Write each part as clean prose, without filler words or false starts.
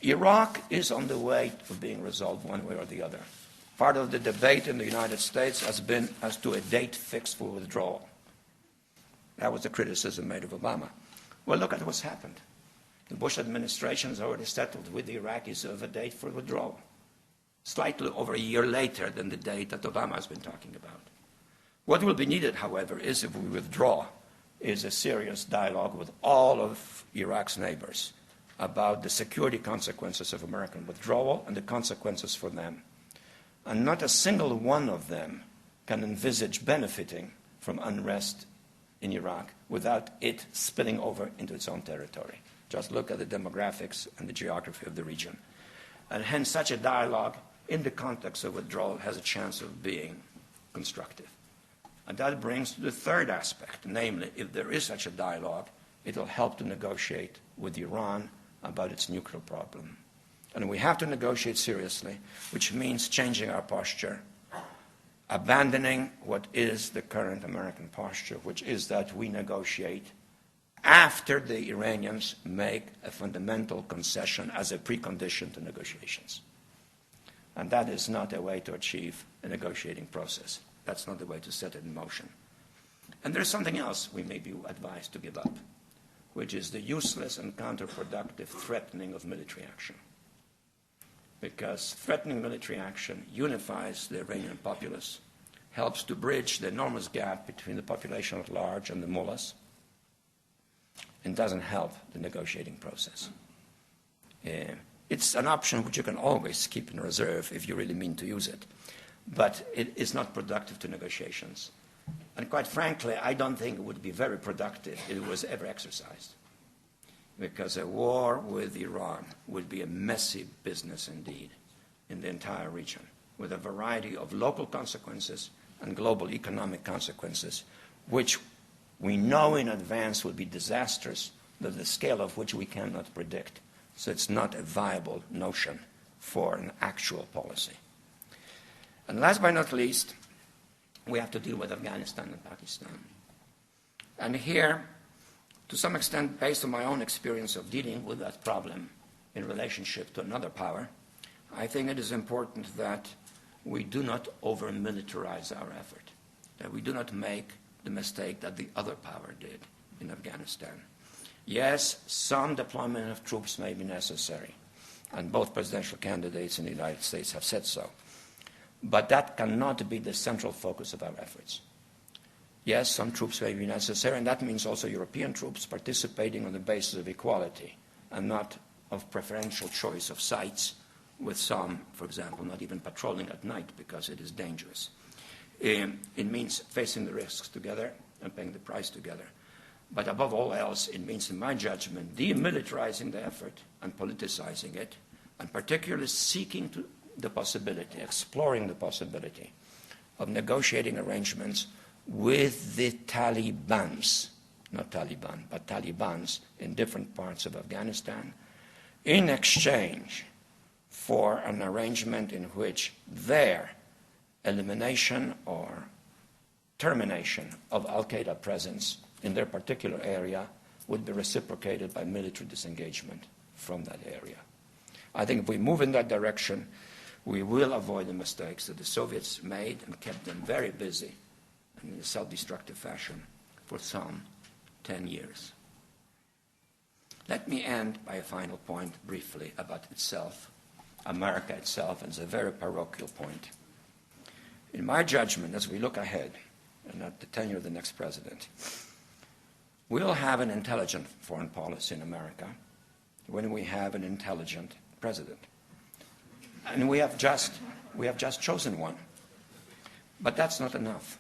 Iraq is on the way of being resolved one way or the other. Part of the debate in the United States has been as to a date fixed for withdrawal. That was the criticism made of Obama. Well, look at what's happened. The Bush administration has already settled with the Iraqis of a date for withdrawal, slightly over a year later than the date that Obama has been talking about. What will be needed, however, is if we withdraw, is a serious dialogue with all of Iraq's neighbors about the security consequences of American withdrawal and the consequences for them. And not a single one of them can envisage benefiting from unrest in Iraq without it spilling over into its own territory. Just look at the demographics and the geography of the region. And hence such a dialogue in the context of withdrawal has a chance of being constructive. And that brings to the third aspect, namely, if there is such a dialogue, it will help to negotiate with Iran about its nuclear problem. And we have to negotiate seriously, which means changing our posture, abandoning what is the current American posture, which is that we negotiate after the Iranians make a fundamental concession as a precondition to negotiations. And that is not a way to achieve a negotiating process. That's not the way to set it in motion. And there's something else we may be advised to give up, which is the useless and counterproductive threatening of military action. Because threatening military action unifies the Iranian populace, helps to bridge the enormous gap between the population at large and the mullahs, and doesn't help the negotiating process. It's an option which you can always keep in reserve if you really mean to use it, but it is not productive to negotiations. And quite frankly, I don't think it would be very productive if it was ever exercised, because a war with Iran would be a messy business indeed in the entire region, with a variety of local consequences and global economic consequences, which we know in advance will be disastrous, but the scale of which we cannot predict. So it's not a viable notion for an actual policy. And last but not least, we have to deal with Afghanistan and Pakistan. And here, to some extent, based on my own experience of dealing with that problem in relationship to another power, I think it is important that we do not over-militarize our effort, that we do not make the mistake that the other power did in Afghanistan. Yes, some deployment of troops may be necessary, and both presidential candidates in the United States have said so. But that cannot be the central focus of our efforts. Yes, some troops may be necessary, and that means also European troops participating on the basis of equality and not of preferential choice of sites, with some, for example, not even patrolling at night because it is dangerous. It means facing the risks together and paying the price together. But above all else, it means, in my judgment, demilitarizing the effort and politicizing it, and particularly seeking the possibility, exploring the possibility of negotiating arrangements with the Talibans, not Taliban, but Talibans in different parts of Afghanistan, in exchange for an arrangement in which their elimination or termination of al-Qaeda presence in their particular area would be reciprocated by military disengagement from that area. I think if we move in that direction, we will avoid the mistakes that the Soviets made and kept them very busy in a self-destructive fashion for some 10 years. Let me end by a final point briefly about itself, America itself, and it's a very parochial point. In my judgment, as we look ahead, and at the tenure of the next president, we'll have an intelligent foreign policy in America when we have an intelligent president. And we have just chosen one. But that's not enough.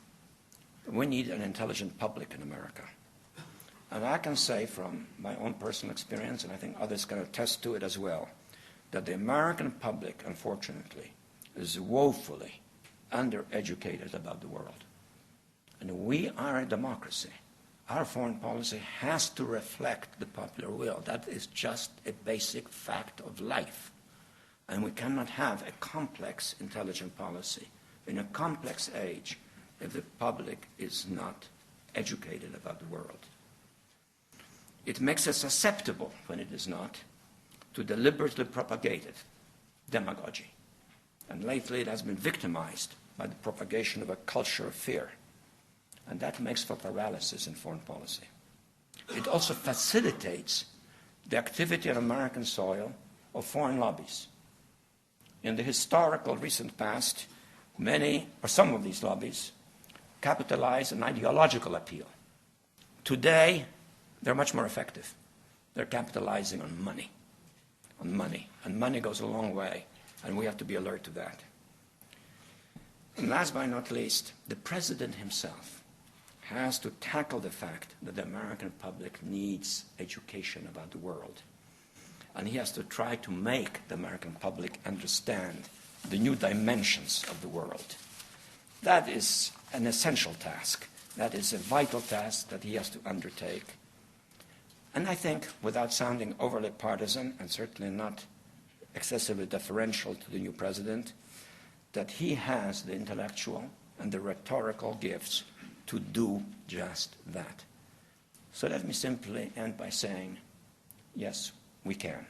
We need an intelligent public in America. And I can say from my own personal experience, and I think others can attest to it as well, that the American public, unfortunately, is woefully undereducated about the world. And we are a democracy. Our foreign policy has to reflect the popular will. That is just a basic fact of life. And we cannot have a complex intelligent policy in a complex age if the public is not educated about the world. It makes us susceptible, when it is not, to deliberately propagate it, demagogy. And lately it has been victimized by the propagation of a culture of fear. And that makes for paralysis in foreign policy. It also facilitates the activity on American soil of foreign lobbies. In the historical recent past, many or some of these lobbies capitalize an ideological appeal. Today, they're much more effective. They're capitalizing on money. And money goes a long way, and we have to be alert to that. And last but not least, the president himself has to tackle the fact that the American public needs education about the world. And he has to try to make the American public understand the new dimensions of the world. That is an essential task. That is a vital task that he has to undertake. And I think, without sounding overly partisan, and certainly not excessively deferential to the new president, that he has the intellectual and the rhetorical gifts to do just that. So let me simply end by saying, yes, we can.